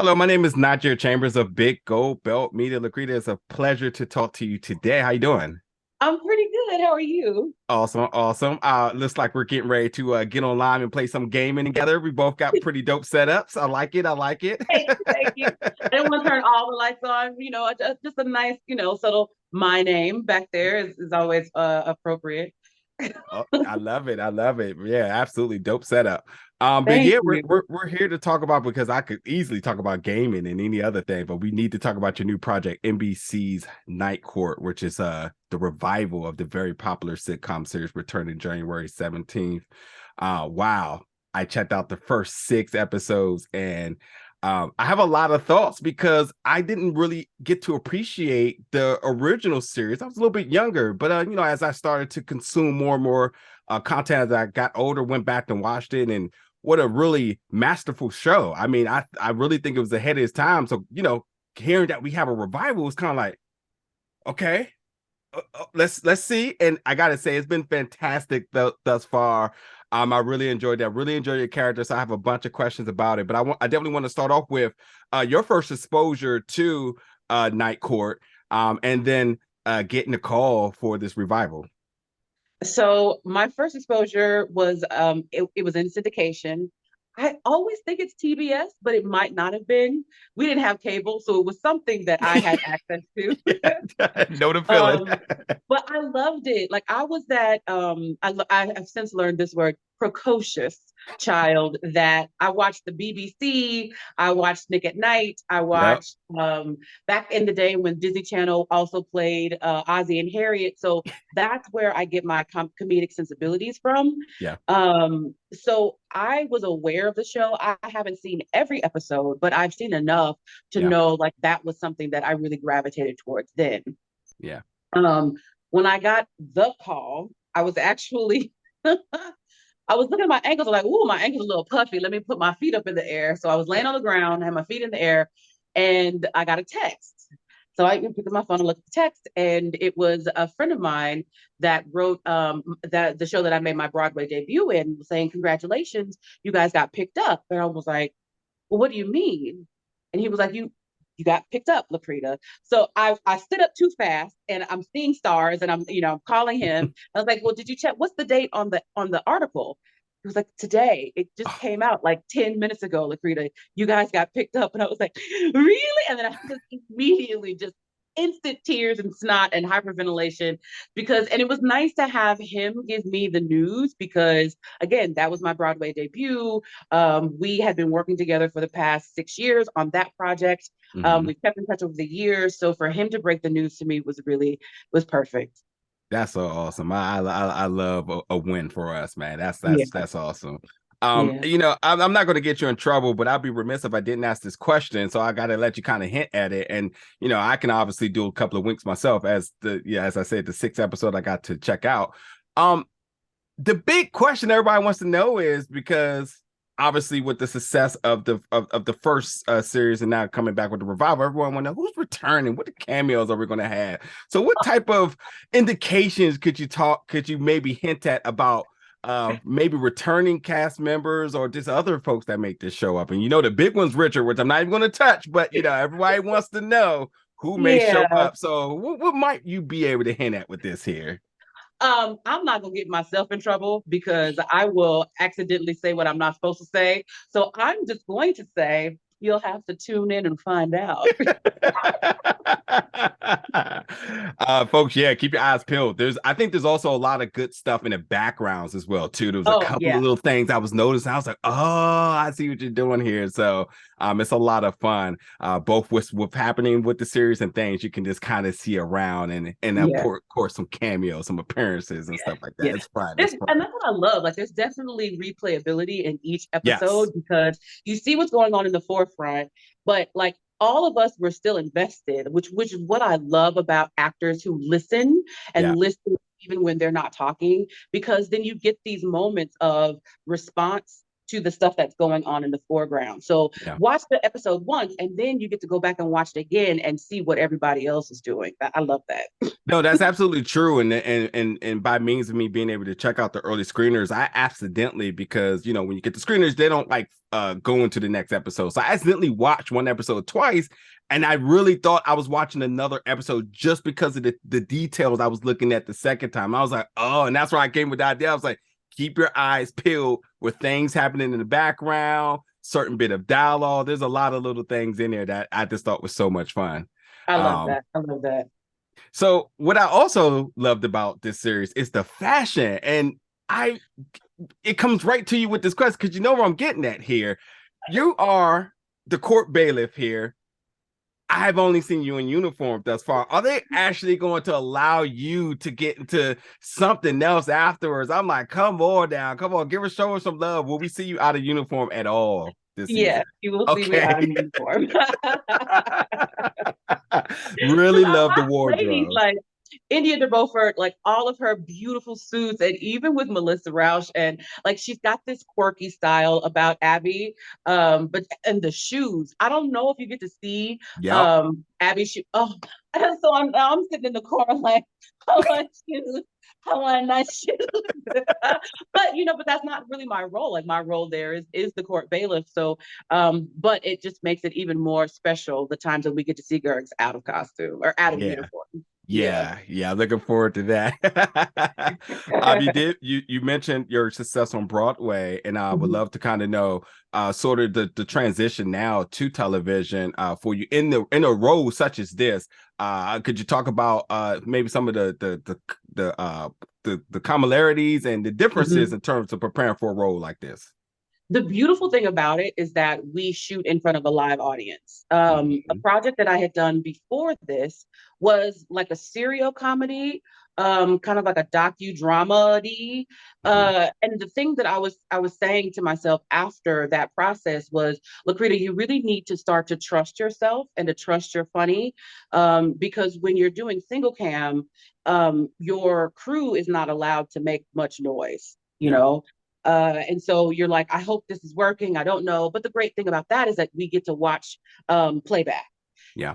Hello, my name is Najir Chambers of Big Gold Belt Media. Lacretta, it's a pleasure to talk to you today. How you doing? I'm pretty good. How are you? Awesome, awesome. Looks like we're getting ready to get online and play some gaming together. We both got pretty dope setups. I like it. I like it. Thank you. I didn't want to turn all the lights on. Just a nice, subtle my name back there is always appropriate. Oh, I love it. I love it. Yeah, absolutely dope setup. But Thank yeah, we're, you. we're we're here to talk about because I could easily talk about gaming and any other thing, but we need to talk about your new project, NBC's Night Court, which is the revival of the very popular sitcom series returning January 17th. Wow. I checked out the first six episodes and I have a lot of thoughts because I didn't really get to appreciate the original series. I was a little bit younger, but as I started to consume more and more content as I got older, went back and watched it, and what a really masterful show. I mean, I really think it was ahead of its time. So hearing that we have a revival is kind of like, okay, let's see. And I gotta say, it's been fantastic thus far. I really enjoyed that. Really enjoyed your character. So I have a bunch of questions about it. But I definitely want to start off with your first exposure to Night Court, and then getting a call for this revival. So my first exposure was it was in syndication. I always think it's TBS, but it might not have been. We didn't have cable, so it was something that I had access to. Know the feeling. Um, but I loved it. Like I was that I have since learned this word precocious child that I watched the BBC, I watched Nick at Night, I Yep. watched back in the day when Disney Channel also played Ozzie and Harriet. So that's where I get my comedic sensibilities from. Yeah. So I was aware of the show. I haven't seen every episode, but I've seen enough to Yeah. know like that was something that I really gravitated towards then. Yeah. Um, when I got the call, I was actually I was looking at my ankles, like, ooh, my ankle's a little puffy. Let me put my feet up in the air. So I was laying on the ground, had my feet in the air, and I got a text. So I picked up my phone and looked at the text, and it was a friend of mine that wrote that the show that I made my Broadway debut in, saying, "Congratulations, you guys got picked up." And I was like, "Well, what do you mean?" And he was like, "You got picked up, Lacretta." So I stood up too fast and I'm seeing stars and I'm calling him. I was like, "Well, did you check what's the date on the article?" He was like, "Today. It just came out like 10 minutes ago, Lacretta. You guys got picked up." And I was like, "Really?" And then I just immediately just instant tears and snot and hyperventilation because and it was nice to have him give me the news because again that was my Broadway debut. We had been working together for the past 6 years on that project. Mhm. We've kept in touch over the years. So for him to break the news to me was perfect. That's so awesome. I love a win for us, man. That's Yeah, that's that's awesome. yeah. I'm not going to get you in trouble, but I'd be remiss if I didn't ask this question. So I got to let you kind of hint at it, and I can obviously do a couple of winks myself as I said, the sixth episode I got to check out. Um, the big question everybody wants to know is because obviously with the success of the first series and now coming back with the revival, everyone want to know who's returning, what the cameos are we going to have. So what type of indications could you maybe hint at about maybe returning cast members or just other folks that make this show up? And the big one's Richard, which I'm not even going to touch, but everybody wants to know who may show Yeah. up. So what might you be able to hint at with this here? I'm not gonna get myself in trouble because I will accidentally say what I'm not supposed to say. So I'm just going to say you'll have to tune in and find out. Folks, yeah, keep your eyes peeled. I think there's also a lot of good stuff in the backgrounds as well, too. There was a Oh couple of yeah, little things I was noticing. I was like, oh, I see what you're doing here. So it's a lot of fun, both with happening with the series and things you can just kind of see around and of yeah. course some cameos, some appearances and stuff like that. Yeah. It's fun. There's, It's fun. and that's what I love. Like, there's definitely replayability in each Yes. episode because you see what's going on in the forefront, but like all of us were still invested, which is what I love about actors who listen Yeah. and listen even when they're not talking, because then you get these moments of response to the stuff that's going on in the foreground. So Yeah. watch the episode once, and then you get to go back and watch it again and see what everybody else is doing. I love that. No, that's absolutely true. And by means of me being able to check out the early screeners, I accidentally, because when you get the screeners, they don't like go into the next episode. So I accidentally watched one episode twice, and I really thought I was watching another episode just because of the details I was looking at the second time. I was like, oh, and that's where I came with the idea. I was like, keep your eyes peeled with things happening in the background, certain bit of dialogue. There's a lot of little things in there that I just thought was so much fun. I love that. I love that. So what I also loved about this series is the fashion. And it comes right to you with this question, because you know where I'm getting at here. You are the court bailiff here. I've only seen you in uniform thus far. Are they actually going to allow you to get into something else afterwards? I'm like, come on now. Come on, show us some love. Will we see you out of uniform at all this season? Yeah, you will see me out of uniform. Really love the wardrobe. Ladies, like India de Beaufort, like all of her beautiful suits, and even with Melissa Rauch, and like she's got this quirky style about Abby. And the shoes, I don't know if you get to see Abby's shoes. Oh, so I'm sitting in the corner like, I want shoes. I want nice shoes. but that's not really my role. Like my role there is the court bailiff. So but it just makes it even more special the times that we get to see Gurgs out of costume or out of uniform. Yeah, looking forward to that. You mentioned your success on Broadway, and I would love to kind of know sort of the transition now to television for you in a role such as this. Could you talk about maybe some of the similarities and the differences in terms of preparing for a role like this? The beautiful thing about it is that we shoot in front of a live audience. A project that I had done before this was like a serial comedy, kind of like a docudrama-y. And the thing that I was saying to myself after that process was, Lacretta, you really need to start to trust yourself and to trust your funny, because when you're doing single cam, your crew is not allowed to make much noise, you know? And so you're like, I hope this is working. I don't know. But the great thing about that is that we get to watch playback. Yeah.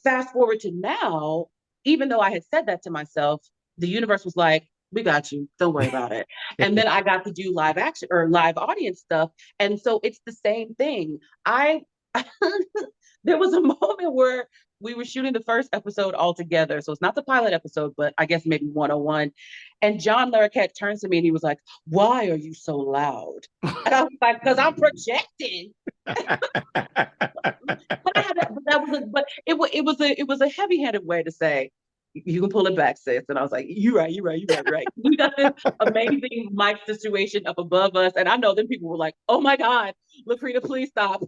Fast forward to now, even though I had said that to myself, the universe was like, we got you. Don't worry about it. And then I got to do live action or live audience stuff. And so it's the same thing. There was a moment where we were shooting the first episode all together. So it's not the pilot episode, but I guess maybe 101. And John Lacretta turns to me and he was like, why are you so loud? And I was like, because I'm projecting. It was a heavy-handed way to say, you can pull it back, sis. And I was like, you're right. We got this amazing mic situation up above us. And I know then people were like, oh my God, Lacretta, please stop.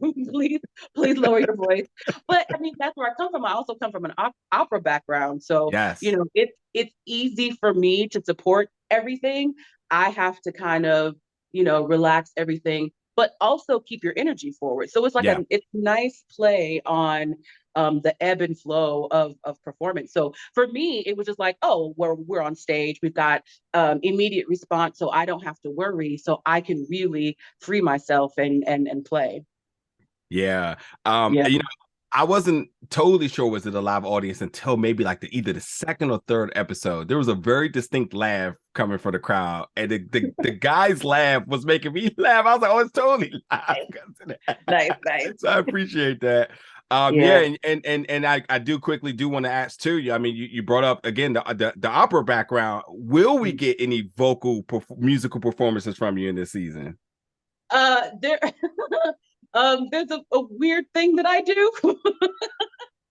please lower your voice. But I mean, that's where I come from. I also come from an opera background. So, it's easy for me to support everything. I have to kind of, relax everything, but also keep your energy forward. So it's like it's nice play on the ebb and flow of performance. So for me, it was just like, oh, we're on stage. We've got immediate response, so I don't have to worry. So I can really free myself and play. Yeah. I wasn't totally sure was it a live audience until maybe like either the second or third episode. There was a very distinct laugh coming from the crowd, and the guy's laugh was making me laugh. I was like, oh, it's totally live. Nice. So I appreciate that. And I do want to ask too. I mean, you brought up again the opera background. Will we get any musical performances from you in this season? There's a weird thing that I do.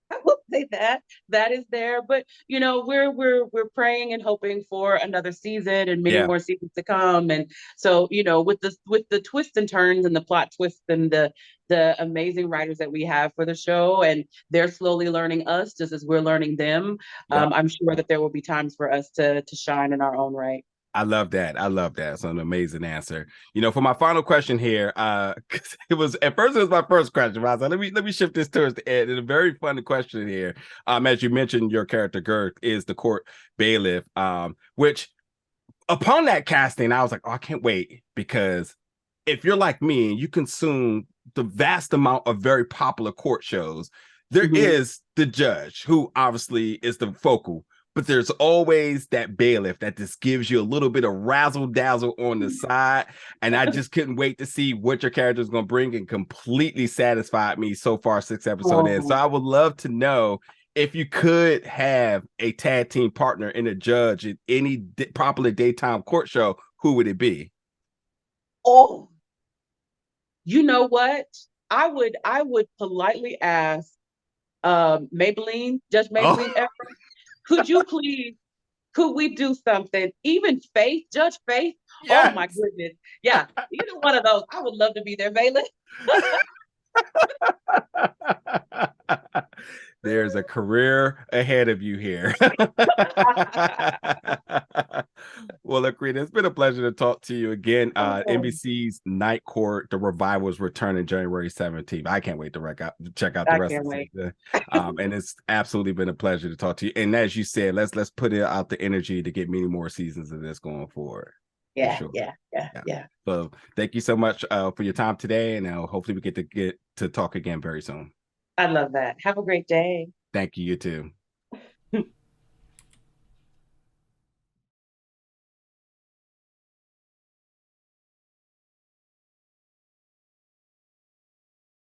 I will say that is there, but we're praying and hoping for another season and many more seasons to come. And so with the twists and turns and the plot twists and the amazing writers that we have for the show, and they're slowly learning us just as we're learning them. I'm sure that there will be times for us to shine in our own right. I love that. It's an amazing answer. For my final question here, it was my first question. But I was like, let me shift this towards the end. It's a very funny question here. As you mentioned, your character Gurg is the court bailiff. Which upon that casting, I was like, oh, I can't wait, because if you're like me and you consume the vast amount of very popular court shows, there is the judge who obviously is the focal, but there's always that bailiff that just gives you a little bit of razzle dazzle on the side. And I just couldn't wait to see what your character is going to bring, and completely satisfied me so far, 6 episodes in. So I would love to know if you could have a tag team partner and a judge in any popular daytime court show, who would it be? Oh, you know what? I would politely ask Maybelline, Judge Maybelline Everett, could we do something? Even Faith, Judge Faith. Yes. Oh my goodness. Yeah, either one of those. I would love to be there, Valen. There's a career ahead of you here. Well, Lacretta, it's been a pleasure to talk to you again. NBC's Night Court, the revival, is returning January 17th. I can't wait to check out the rest of the season. And it's absolutely been a pleasure to talk to you. And as you said, let's put it out the energy to get many more seasons of this going forward. Yeah, sure. Yeah. So thank you so much for your time today, and hopefully we get to talk again very soon. I love that. Have a great day. Thank you. You too.